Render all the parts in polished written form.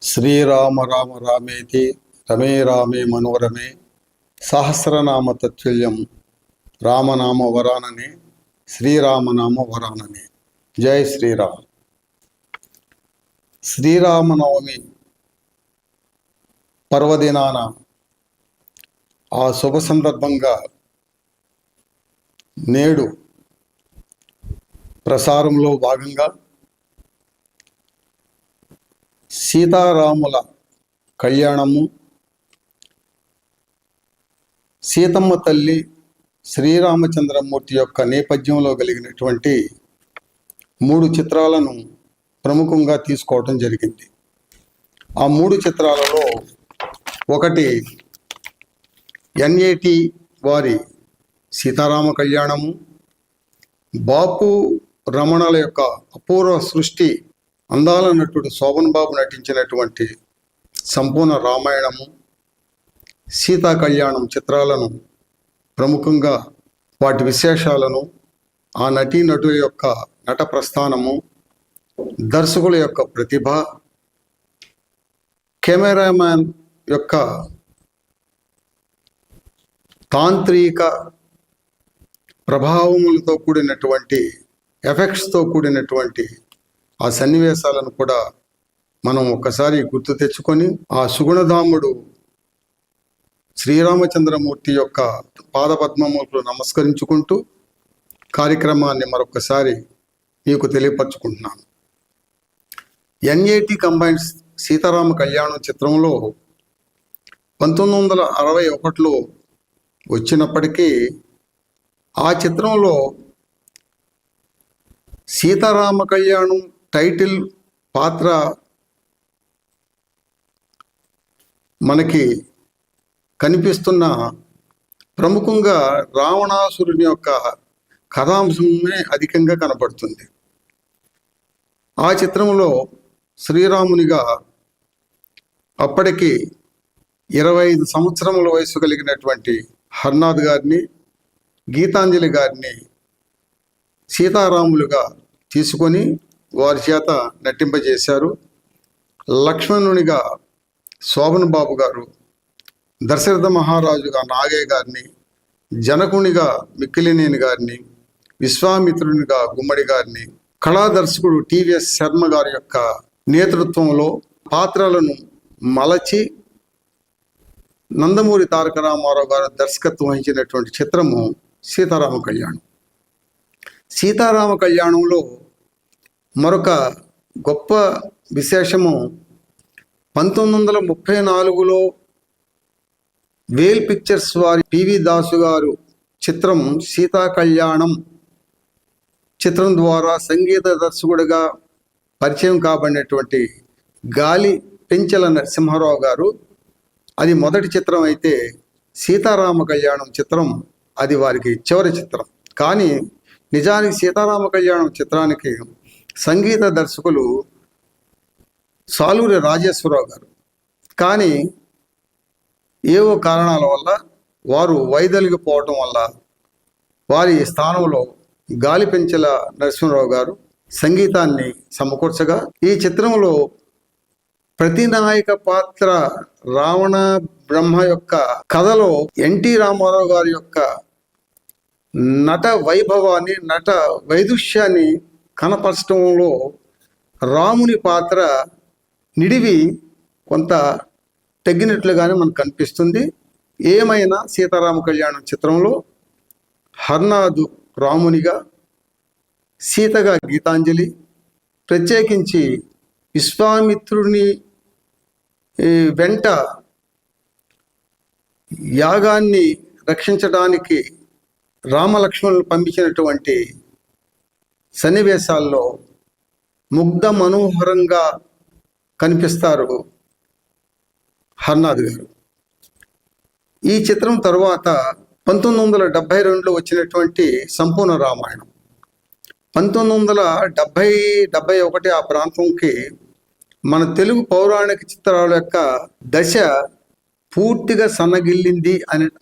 శ్రీరామ రామ రామేతి రమే రామే మనోరమే సహస్రనామ తత్తుల్యం రామనామ వరాననే శ్రీరామనామ వరాననే. జై శ్రీరామ్. శ్రీరామనవమి పర్వదినాన ఆ శుభ సందర్భంగా నేడు ప్రసారంలో భాగంగా సీతారాముల కళ్యాణము, సీతమ్మ తల్లి శ్రీరామచంద్రమూర్తి యొక్క నేపథ్యంలో కలిగినటువంటి 3 చిత్రాలను ప్రముఖంగా తీసుకోవటం జరిగింది. ఆ 3 చిత్రాలలో ఒకటి NAT వారి సీతారామ కళ్యాణము, బాపు రమణల యొక్క అపూర్వ సృష్టి అందాల నటుడు శోభన్ బాబు నటించినటువంటి సంపూర్ణ రామాయణము, సీతా కళ్యాణం చిత్రాలను ప్రముఖంగా వాటి విశేషాలను, ఆ నటీనటుల యొక్క నట ప్రస్థానము, దర్శకుల యొక్క ప్రతిభ, కెమెరామ్యాన్ యొక్క తాంత్రిక ప్రభావములతో కూడినటువంటి ఎఫెక్ట్స్తో కూడినటువంటి ఆ సన్నివేశాలను కూడా మనం ఒక్కసారి గుర్తు తెచ్చుకొని ఆ సుగుణధాముడు శ్రీరామచంద్రమూర్తి యొక్క పాదపద్మములకు నమస్కరించుకుంటూ కార్యక్రమాన్ని మరొకసారి మీకు తెలియపరచుకుంటున్నాను. NAT కంబైన్స్ సీతారామ కళ్యాణం చిత్రంలో 1961లో వచ్చినప్పటికీ ఆ చిత్రంలో సీతారామ కళ్యాణం టైటిల్ పాత్ర మనకి కనిపిస్తున్న ప్రముఖంగా రావణాసురుని యొక్క కథాంశమే అధికంగా కనపడుతుంది. ఆ చిత్రంలో శ్రీరామునిగా అప్పటికి 25 సంవత్సరముల వయసు కలిగినటువంటి హర్నాథ్ గారిని, గీతాంజలి గారిని సీతారాములుగా తీసుకొని వారి చేత నటింపజేశారు. లక్ష్మణునిగా శోభన్ బాబు గారు, దశరథ మహారాజుగా నాగయ్య గారిని, జనకునిగా మిక్కిలినేని గారిని, విశ్వామిత్రునిగా గుమ్మడి గారిని, కళాదర్శకుడు TVS శర్మ గారి యొక్క నేతృత్వంలో పాత్రలను మలచి నందమూరి తారక రామారావు గారు దర్శకత్వం వహించినటువంటి చిత్రము సీతారామ కళ్యాణం. సీతారామ కళ్యాణంలో మరొక గొప్ప విశేషము 1934లో వేల్ పిక్చర్స్ వారి PV దాసు గారు చిత్రం సీతా కళ్యాణం చిత్రం ద్వారా సంగీత దర్శకుడిగా పరిచయం కాబడినటువంటి గాలి పెంచల నరసింహారావు గారు, అది మొదటి చిత్రం అయితే సీతారామ కళ్యాణం చిత్రం అది వారికి చివరి చిత్రం. కానీ నిజానికి సీతారామ కళ్యాణం చిత్రానికి సంగీత దర్శకులు సాలూరి రాజేశ్వరరావు గారు, కానీ ఏవో కారణాల వల్ల వారు వైదొలిగిపోవటం వల్ల వారి స్థానంలో గాలి పెంచల నరసింహారావు గారు సంగీతాన్ని సమకూర్చగా ఈ చిత్రంలో ప్రతినాయక పాత్ర రావణ బ్రహ్మ యొక్క కథలో NT రామారావు గారి యొక్క నట వైభవాన్ని, నట వైదుష్యాన్ని కనపరచడంలో రాముని పాత్ర నిడివి కొంత తగ్గినట్లుగానే మనకు కనిపిస్తుంది. ఏమైనా సీతారామ కళ్యాణం చిత్రంలో హర్నాథు రామునిగా, సీతగా గీతాంజలి, ప్రత్యేకించి విశ్వామిత్రుని వెంట యాగాన్ని రక్షించడానికి రామలక్ష్మణులు పంపించినటువంటి సన్నివేశాల్లో ముగ్ధ మనోహరంగా కనిపిస్తారు హర్నాథ్ గారు. ఈ చిత్రం తరువాత 1972లో వచ్చినటువంటి సంపూర్ణ రామాయణం 1970-71 ఆ ప్రాంతంకి మన తెలుగు పౌరాణిక చిత్రాల యొక్క దశ పూర్తిగా సన్నగిల్లింది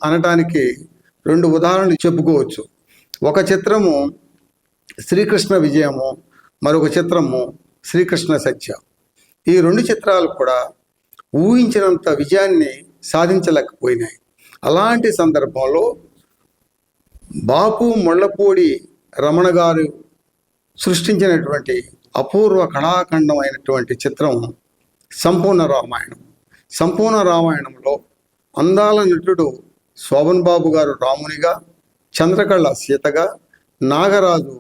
అనటానికి 2 ఉదాహరణలు చెప్పుకోవచ్చు. ఒక చిత్రము శ్రీకృష్ణ విజయము, మరొక చిత్రము శ్రీకృష్ణ సత్య. ఈ రెండు చిత్రాలు కూడా ఊహించినంత విజయాన్ని సాధించలేకపోయినాయి. అలాంటి సందర్భంలో బాపు ముళ్ళపూడి రమణ గారు సృష్టించినటువంటి అపూర్వ కళాఖండం అయినటువంటి చిత్రం సంపూర్ణ రామాయణం. సంపూర్ణ రామాయణంలో అందాల నటుడు శోభన్ బాబు గారు రామునిగా, చంద్రకళ సీతగా, నాగరాజు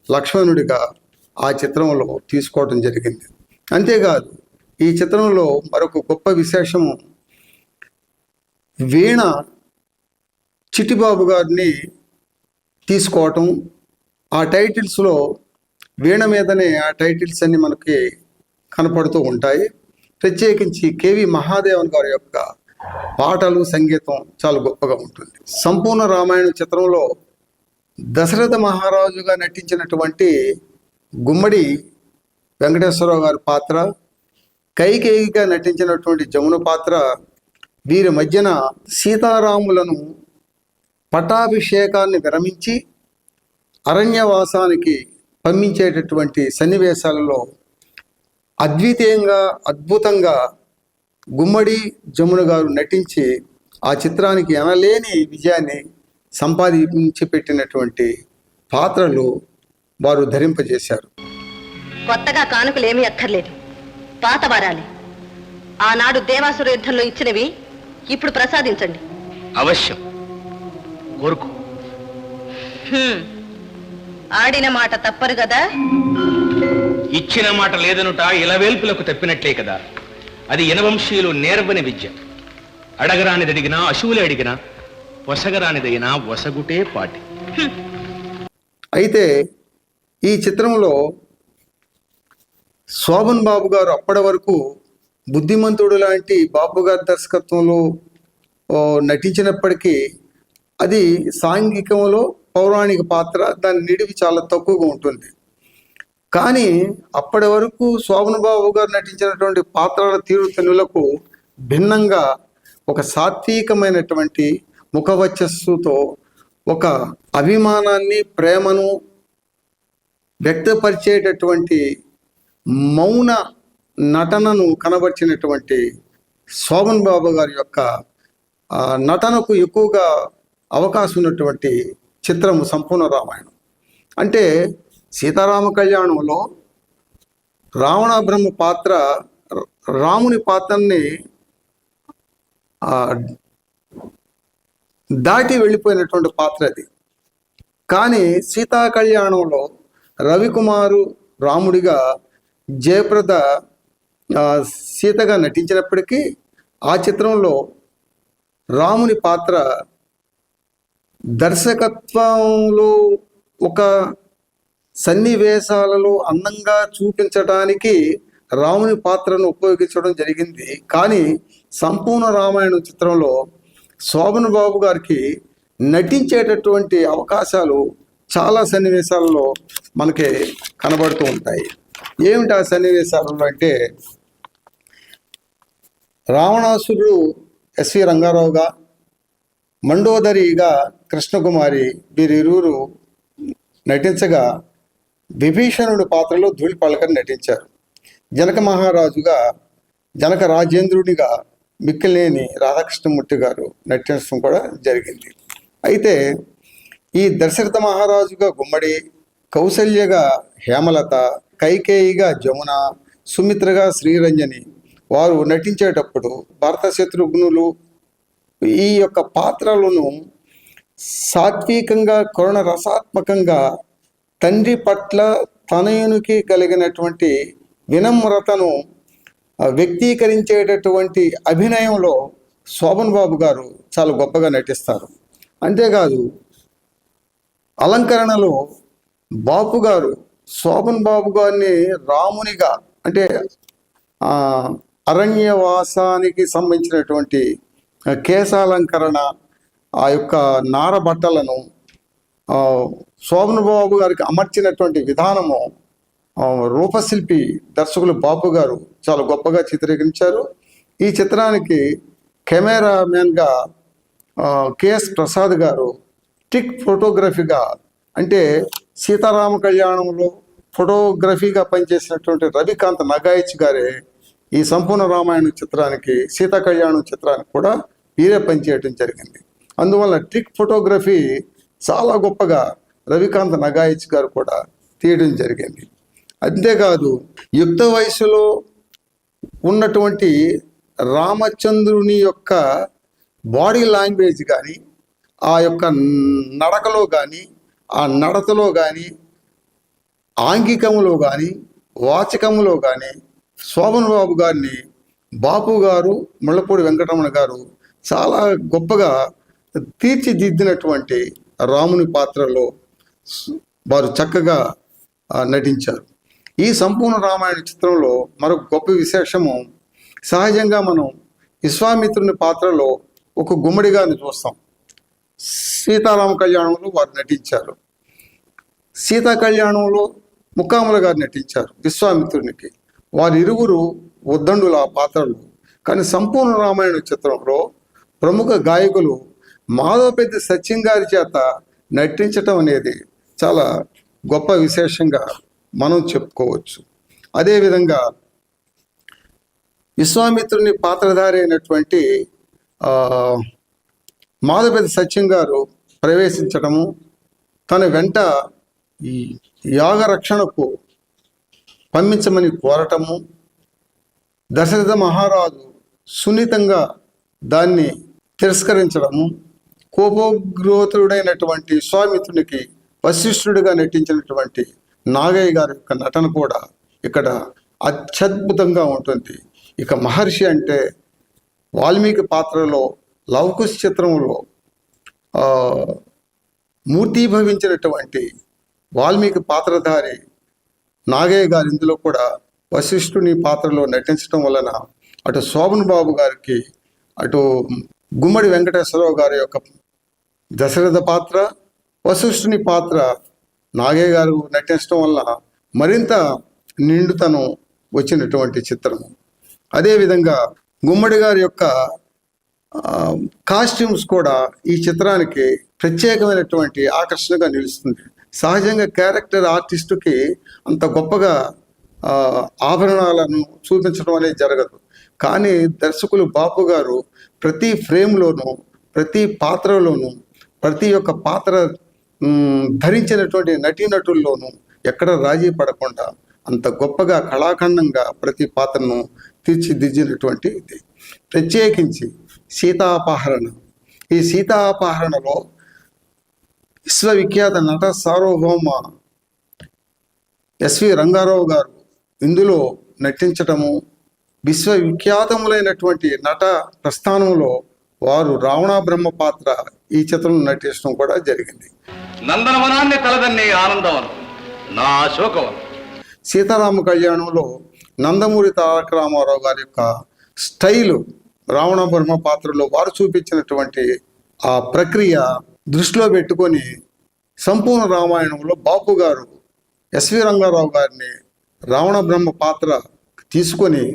లక్ష్మణుడిగా ఆ చిత్రంలో తీసుకోవడం జరిగింది. అంతేకాదు ఈ చిత్రంలో మరొక గొప్ప విశేషము, వీణ చిట్టిబాబు గారిని తీసుకోవటం. ఆ టైటిల్స్లో వీణ మీదనే ఆ టైటిల్స్ అన్ని మనకి కనపడుతూ ఉంటాయి. ప్రత్యేకించి కేవి మహాదేవన్ గారి యొక్క పాటలు, సంగీతం చాలా గొప్పగా ఉంటుంది. సంపూర్ణ రామాయణ చిత్రంలో దశరథ మహారాజుగా నటించినటువంటి గుమ్మడి వెంకటేశ్వరరావు గారి పాత్ర, కైకేయిగా నటించినటువంటి జమున పాత్ర, వీరి మధ్యన సీతారాములను పట్టాభిషేకాన్ని విరమించి అరణ్యవాసానికి పంపించేటటువంటి సన్నివేశాలలో అద్వితీయంగా, అద్భుతంగా గుమ్మడి జమున గారు నటించి ఆ చిత్రానికి ఎనలేని విజయాన్ని సంపాదించి పెట్టినటువంటి పాత్రలు వారు ధరింపజేశారు. కొత్తగా కానుకలేమీ అక్కర్లేదు, పాత వారాలి. ఆనాడు దేవాసుర యుద్ధంలో ఇచ్చినవి ఇప్పుడు ప్రసాదించండి. అవశ్యం, కోరుకో. ఆడిన మాట తప్పరు కదా. ఇచ్చిన మాట లేదనుట ఇలవేల్పులకు తప్పినట్లే కదా. అది యనవంశీయులు నేర్వని విద్య. అడగరానిది అడిగినా, అశువులే అడిగినా, వసగరానిదైనా వసగుటే పాటి. అయితే ఈ చిత్రంలో శోభన్ బాబు గారు అప్పటి వరకు బుద్ధిమంతుడు లాంటి బాబు గారి దర్శకత్వంలో నటించినప్పటికీ అది సాంఘికంలో పౌరాణిక పాత్ర, దాని నిడివి చాలా తక్కువగా ఉంటుంది. కానీ అప్పటి వరకు శోభన్ బాబు గారు నటించినటువంటి పాత్రల తీరుతెన్నులకు భిన్నంగా ఒక సాత్వికమైనటువంటి ముఖవచ్చస్సుతో ఒక అభిమానాన్ని, ప్రేమను వ్యక్తపరిచేటటువంటి మౌన నటనను కనబర్చినటువంటి శోభన్ బాబు గారి యొక్క నటనకు ఎక్కువగా అవకాశం ఉన్నటువంటి చిత్రము సంపూర్ణ రామాయణం. అంటే సీతారామ కళ్యాణంలో రావణ బ్రహ్మ పాత్ర రాముని పాత్రని దాటి వెళ్ళిపోయినటువంటి పాత్ర అది. కానీ సీతా కళ్యాణంలో రవికుమారు రాముడిగా, జయప్రద సీతగా నటించినప్పటికీ ఆ చిత్రంలో రాముని పాత్ర దర్శకత్వంలో ఒక సన్నివేశాలలో అందంగా చూపించడానికి రాముని పాత్రను ఉపయోగించడం జరిగింది. కానీ సంపూర్ణ రామాయణం చిత్రంలో శోభన్ బాబు గారికి నటించేటటువంటి అవకాశాలు చాలా సన్నివేశాలలో మనకి కనబడుతూ ఉంటాయి. ఏమిటి ఆ సన్నివేశాలలో అంటే, రావణాసురుడు ఎస్వి రంగారావుగా, మండోదరిగా కృష్ణకుమారి వీరిరువురు నటించగా, విభీషణుడు పాత్రలో ధూళిపాలకర్ నటించారు. జనక మహారాజుగా, జనక రాజేంద్రుడిగా మిక్కిలేని రాధాకృష్ణమూర్తి గారు నటించడం కూడా జరిగింది. అయితే ఈ దశరథ మహారాజుగా గుమ్మడి, కౌసల్యగా హేమలత, కైకేయిగా జమున, సుమిత్రగా శ్రీరంజని వారు నటించేటప్పుడు భరత శత్రుఘ్నులు ఈ యొక్క పాత్రలను సాత్వికంగా, కరుణ రసాత్మకంగా, తండ్రి పట్ల తనయునికి కలిగినటువంటి వినమ్రతను వ్యక్తీకరించేటటువంటి అభినయంలో శోభన్ బాబు గారు చాలా గొప్పగా నటిస్తారు. అంతేకాదు అలంకరణలో బాపు గారు శోభన్ బాబు గారిని రామునిగా, అంటే అరణ్యవాసానికి సంబంధించినటువంటి కేశాలంకరణ, ఆ యొక్క నార బట్టలను శోభన్ బాబు గారికి అమర్చినటువంటి విధానము రూపశిల్పి దర్శకులు బాపు గారు చాలా గొప్పగా చిత్రీకరించారు. ఈ చిత్రానికి కెమెరామెన్గా కెఎస్ ప్రసాద్ గారు, టిక్ ఫోటోగ్రఫీగా అంటే సీతారామ కళ్యాణంలో ఫోటోగ్రఫీగా పనిచేసినటువంటి రవికాంత్ నగాయిచ్ గారే ఈ సంపూర్ణ రామాయణ చిత్రానికి, సీతా కళ్యాణం చిత్రానికి కూడా వీరే పనిచేయడం జరిగింది. అందువల్ల ట్రిక్ ఫోటోగ్రఫీ చాలా గొప్పగా రవికాంత్ నగాయిచ్ గారు కూడా తీయడం జరిగింది. అంతేకాదు యుక్త వయసులో ఉన్నటువంటి రామచంద్రుని యొక్క బాడీ లాంగ్వేజ్ కానీ, ఆ యొక్క నడకలో కానీ, ఆ నడతలో కానీ, ఆంగికములో కానీ, వాచకములో కానీ శోభన్ బాబు గారిని బాపు గారు, ముళ్ళపూడి వెంకటరమణ గారు చాలా గొప్పగా తీర్చిదిద్దినటువంటి రాముని పాత్రలో వారు చక్కగా నటించారు. ఈ సంపూర్ణ రామాయణ చిత్రంలో మరొక గొప్ప విశేషము, సహజంగా మనం విశ్వామిత్రుని పాత్రలో ఒక గుమ్మడి గారిని చూస్తాం. సీతారామ కళ్యాణంలో వారు నటించారు. సీతా కళ్యాణంలో ముక్కాముల గారు నటించారు విశ్వామిత్రునికి. వారిరువురు ఉద్దండుల పాత్రలు. కానీ సంపూర్ణ రామాయణ చిత్రంలో ప్రముఖ గాయకులు మాధవపెద్ది సత్యం గారి చేత నటించటం అనేది చాలా గొప్ప విశేషంగా మనం చెప్పుకోవచ్చు. అదేవిధంగా విశ్వామిత్రుని పాత్రధారి అయినటువంటి మాధవపెద్ది సత్యం గారు ప్రవేశించటము, తన వెంట ఈ యాగ రక్షణకు పంపించమని కోరటము, దశరథ మహారాజు సున్నితంగా దాన్ని తిరస్కరించడము, కోపోగ్రోతుడైనటువంటి విశ్వామిత్రునికి వశిష్ఠుడిగా నటించినటువంటి నాగయ్య గారి యొక్క నటన కూడా ఇక్కడ అత్యద్భుతంగా ఉంటుంది. ఇక మహర్షి అంటే వాల్మీకి పాత్రలో లవకుశ చిత్రంలో మూర్తీభవించినటువంటి వాల్మీకి పాత్రధారి నాగయ్య గారు ఇందులో కూడా వశిష్ఠుని పాత్రలో నటించడం వలన అటు శోభన్ బాబు గారికి, అటు గుమ్మడి వెంకటేశ్వరరావు గారి యొక్క దశరథ పాత్ర, వశిష్ఠుని పాత్ర నాగయ్య గారు నటించడం వల్ల మరింత నిండుతనం వచ్చినటువంటి చిత్రము. అదేవిధంగా గుమ్మడి గారి యొక్క కాస్ట్యూమ్స్ కూడా ఈ చిత్రానికి ప్రత్యేకమైనటువంటి ఆకర్షణగా నిలుస్తుంది. సహజంగా క్యారెక్టర్ ఆర్టిస్టుకి అంత గొప్పగా ఆభరణాలను చూపించడం అనేది జరగదు. కానీ దర్శకులు బాపు గారు ప్రతి ఫ్రేమ్లోనూ, ప్రతి పాత్రలోనూ, ప్రతి ఒక్క పాత్ర ధరించినటువంటి నటీనటుల్లోనూ ఎక్కడ రాజీ పడకుండా అంత గొప్పగా కళాఖండంగా ప్రతి పాత్రను తీర్చిదిద్దినటువంటి ఇది. ప్రత్యేకించి సీతాపహరణ, ఈ సీతాపహరణలో విశ్వవిఖ్యాత నట సార్వభౌమ ఎస్వి రంగారావు గారు ఇందులో నటించటము, విశ్వవిఖ్యాతములైనటువంటి నట ప్రస్థానంలో వారు రావణ బ్రహ్మ పాత్ర ఈ చిత్రంలో నటించడం కూడా జరిగింది. నందనవనాన్ని తలదన్నే ఆనందవనం, నా అశోకవనం. సీతారామ కళ్యాణంలో నందమూరి తారక రామారావు గారి యొక్క స్టైలు, రావణ బ్రహ్మ పాత్రలో వారు చూపించినటువంటి ఆ ప్రక్రియ దృష్టిలో పెట్టుకొని సంపూర్ణ రామాయణంలో బాపు గారు ఎస్వి రంగారావు గారిని రావణ బ్రహ్మ పాత్ర తీసుకొని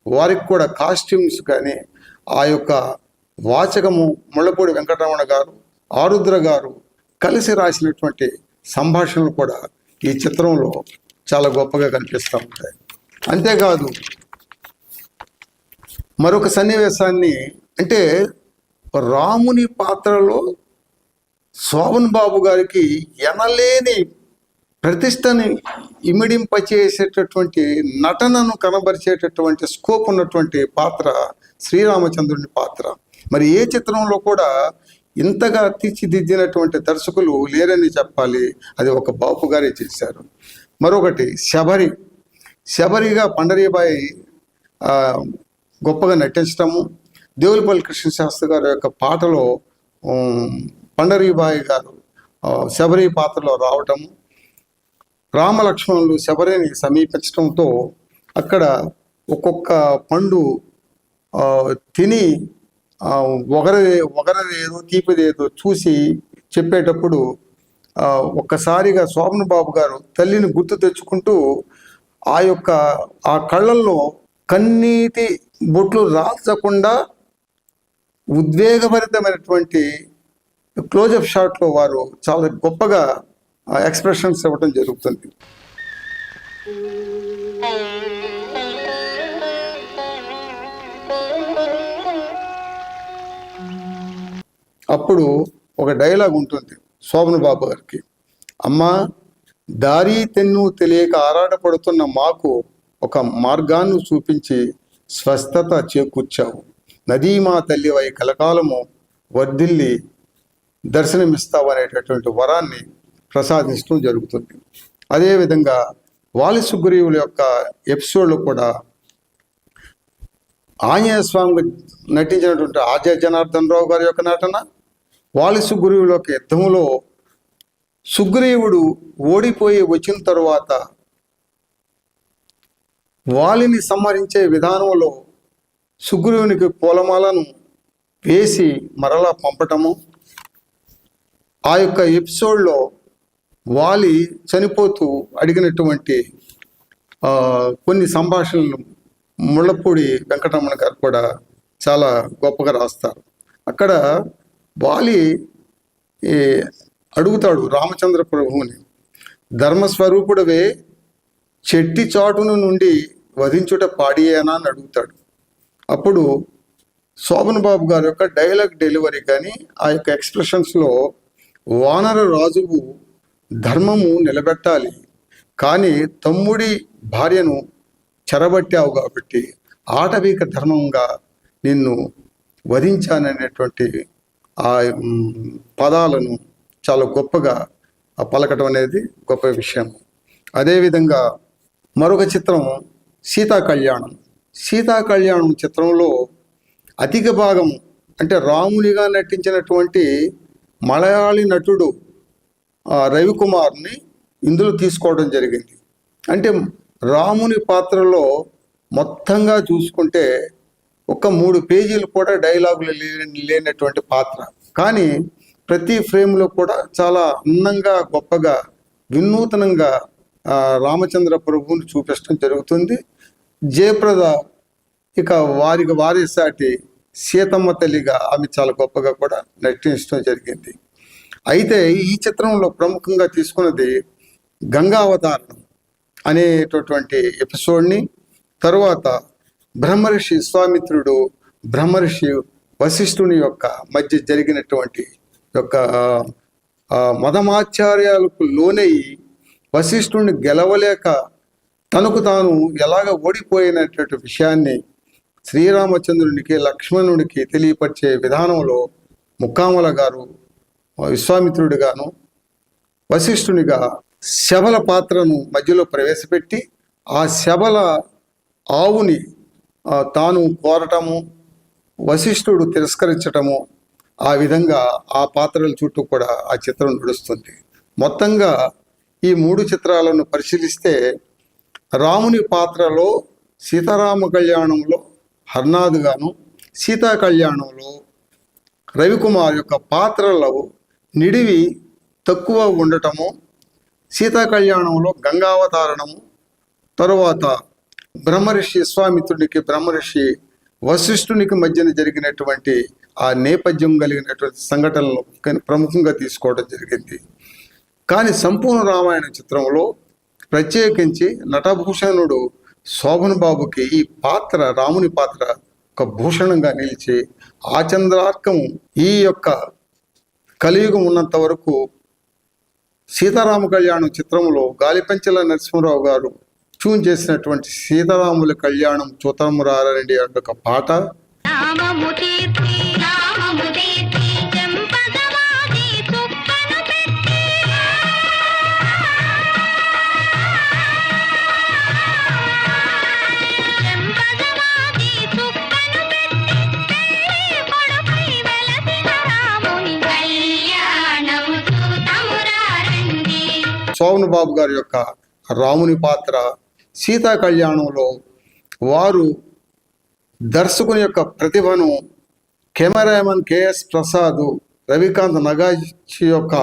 వారికి కూడా కాస్ట్యూమ్స్ కానీ, ఆ యొక్క వాచకము ముళ్ళపూడి వెంకటరమణ గారు, ఆరుద్ర గారు కలిసి రాసినటువంటి సంభాషణలు కూడా ఈ చిత్రంలో చాలా గొప్పగా కనిపిస్తూ ఉంటాయి. అంతేకాదు మరొక సన్నివేశాన్ని, అంటే రాముని పాత్రలో శోభన్ బాబు గారికి ఎనలేని ప్రతిష్టని ఇమిడింపచేసేటటువంటి నటనను కనబరిచేటటువంటి స్కోప్ ఉన్నటువంటి పాత్ర శ్రీరామచంద్రుని పాత్ర. మరి ఏ చిత్రంలో కూడా ఇంతగా తీర్చిదిద్దినటువంటి దర్శకులు లేరని చెప్పాలి. అది ఒక బాపు గారే చేశారు. మరొకటి శబరిగా పండరీబాయి గొప్పగా నటించటము, దేవులపల్లి కృష్ణశాస్త్రి గారి యొక్క పాటలో పండరీబాయి గారు శబరి పాత్రలో రావటము, రామలక్ష్మణులు శబరిని సమీపించడంతో అక్కడ ఒక్కొక్క పండు తిని ఒకరదేదో తీపిదేదో చూసి చెప్పేటప్పుడు ఒక్కసారిగా శోభన్ బాబు గారు తల్లిని గుర్తు తెచ్చుకుంటూ ఆ కళ్ళల్లో కన్నీటి బొట్లు రాల్చకుండా ఉద్వేగభరితమైనటువంటి క్లోజప్ షాట్లో వారు చాలా గొప్పగా ఎక్స్ప్రెషన్స్ ఇవ్వడం జరుగుతుంది. అప్పుడు ఒక డైలాగ్ ఉంటుంది శోభన్ బాబు గారికి, అమ్మా దారి తెన్ను తెలియక ఆరాటపడుతున్న మాకు ఒక మార్గాన్ని చూపించి స్వస్థత చేకూర్చావు. నదీమా తల్లివై కలకాలము వర్ధిల్లి దర్శనమిస్తావు అనేటటువంటి వరాన్ని ప్రసాదించడం జరుగుతుంది. అదేవిధంగా వాలి సుగ్రీవుల యొక్క ఎపిసోడ్లో కూడా ఆంజనేయ స్వామి నటించినటువంటి ఆర్య జనార్దన్ రావు గారి యొక్క నటన, వాలి సుగ్రీవుల యొక్క యుద్ధంలో సుగ్రీవుడు ఓడిపోయి వచ్చిన తరువాత వాలిని సంహరించే విధానంలో సుగ్రీవునికి పూలమాలను వేసి మరలా పంపటము, ఆ యొక్క ఎపిసోడ్లో వాలి చనిపోతూ అడిగినటువంటి కొన్ని సంభాషణలు ముళ్ళపూడి వెంకటరమణ గారు కూడా చాలా గొప్పగా రాస్తారు. అక్కడ వాలి అడుగుతాడు రామచంద్ర ప్రభువుని, ధర్మస్వరూపుడవే చెట్టి చాటును నుండి వధించుట పాడియేనా అని అడుగుతాడు. అప్పుడు శోభన్ బాబు గారి యొక్క డైలాగ్ డెలివరీ కానీ ఆ యొక్క ఎక్స్ప్రెషన్స్లో, వానర రాజువు ధర్మము నిలబెట్టాలి, కానీ తమ్ముడి భార్యను చెరబట్టావు కాబట్టి ఆటవిక ధర్మంగా నిన్ను వధించాననేటువంటి ఆ పదాలను చాలా గొప్పగా పలకటం అనేది గొప్ప విషయం. అదేవిధంగా మరొక చిత్రం సీతా కళ్యాణం. సీతా కళ్యాణం చిత్రంలో అధిక భాగం అంటే రామునిగా నటించినటువంటి మలయాళీ నటుడు రవికుమార్ని ఇందులో తీసుకోవడం జరిగింది. అంటే రాముని పాత్రలో మొత్తంగా చూసుకుంటే ఒక 3 పేజీలు కూడా డైలాగులు లేనటువంటి పాత్ర, కానీ ప్రతి ఫ్రేమ్లో కూడా చాలా అందంగా గొప్పగా వినూతనంగా రామచంద్ర ప్రభువుని చూపించడం జరుగుతుంది. జయప్రద ఇక వారి సాటి సీతమ్మ తల్లిగా ఆమె చాలా గొప్పగా కూడా నటించడం జరిగింది. అయితే ఈ చిత్రంలో ప్రముఖంగా తీసుకున్నది గంగావతారణం అనేటటువంటి ఎపిసోడ్ని, తరువాత బ్రహ్మర్షి విశ్వామిత్రుడు బ్రహ్మర్షి వశిష్ఠుని యొక్క మధ్య జరిగినటువంటి యొక్క మదమాచార్యాలకు లోనయ్యి వశిష్ఠుడిని గెలవలేక తనకు తాను ఎలాగ ఓడిపోయినటువంటి విషయాన్ని శ్రీరామచంద్రునికి లక్ష్మణుడికి తెలియపరిచే విధానంలో ముక్కామల గారు విశ్వామిత్రుడిగాను వశిష్ఠునిగా శబల పాత్రను మధ్యలో ప్రవేశపెట్టి ఆ శబల ఆవుని తాను కోరటము, వశిష్ఠుడు తిరస్కరించటము, ఆ విధంగా ఆ పాత్రల చుట్టూ కూడా ఆ చిత్రం నడుస్తుంది. మొత్తంగా ఈ 3 చిత్రాలను పరిశీలిస్తే రాముని పాత్రలో సీతారామ కళ్యాణంలో హర్నాథ్ గాను, సీతా కళ్యాణంలో రవికుమార్ యొక్క పాత్రలో నిడివి తక్కువ ఉండటము, సీతా కళ్యాణంలో గంగావతారణము, తరువాత బ్రహ్మర్షి విశ్వామిత్రుడికి బ్రహ్మర్షి వశిష్ఠునికి మధ్యన జరిగినటువంటి ఆ నేపథ్యం కలిగినటువంటి సంఘటనలు ప్రముఖంగా తీసుకోవడం జరిగింది. కానీ సంపూర్ణ రామాయణ చిత్రంలో ప్రత్యేకించి నటభూషణుడు శోభన్ బాబుకి ఈ పాత్ర, రాముని పాత్ర ఒక భూషణంగా నిలిచి ఆచంద్రార్కము ఈ యొక్క కలియుగం ఉన్నంత వరకు సీతారామ కళ్యాణం చిత్రంలో గాలిపంచెల నరసింహరావు గారు ట్యూన్ చేసినటువంటి సీతారాముల కళ్యాణం చూతమురారండి అంటే ఒక పాట, శోభన్ బాబు గారి యొక్క రాముని పాత్ర, సీతా కళ్యాణంలో వారు దర్శకుని యొక్క ప్రతిభను కెమెరామెన్ కెఎస్ ప్రసాద్, రవికాంత్ నగాచి యొక్క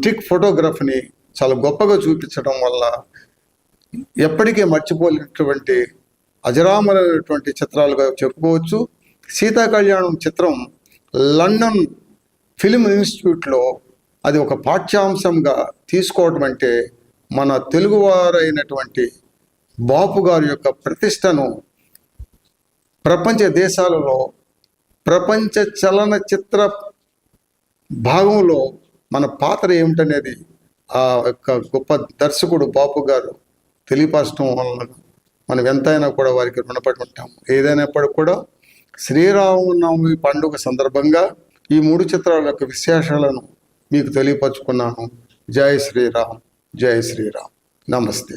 ట్రిక్ ఫోటోగ్రఫీని చాలా గొప్పగా చూపించడం వల్ల ఎప్పటికీ మర్చిపోలేనటువంటి అజరామరైనటువంటి చిత్రాలుగా చెప్పుకోవచ్చు. సీతా కళ్యాణం చిత్రం లండన్ ఫిల్మ్ ఇన్స్టిట్యూట్లో అది ఒక పాఠ్యాంశంగా తీసుకోవడం అంటే మన తెలుగువారైనటువంటి బాపు గారి యొక్క ప్రతిష్టను ప్రపంచ దేశాలలో ప్రపంచ చలనచిత్ర భాగంలో మన పాత్ర ఏమిటనేది ఆ యొక్క గొప్ప దర్శకుడు బాపు గారు తెలియపరచడం వలన మనం ఎంతైనా కూడా వారికి రుణపడి ఉంటాం. ఏదైనప్పటికీ కూడా శ్రీరామనవమి పండుగ సందర్భంగా ఈ 3 చిత్రాల యొక్క విశేషాలను మీకు తెలియపరచుకున్నాను. జై శ్రీరామ్, జై శ్రీరామ్. నమస్తే.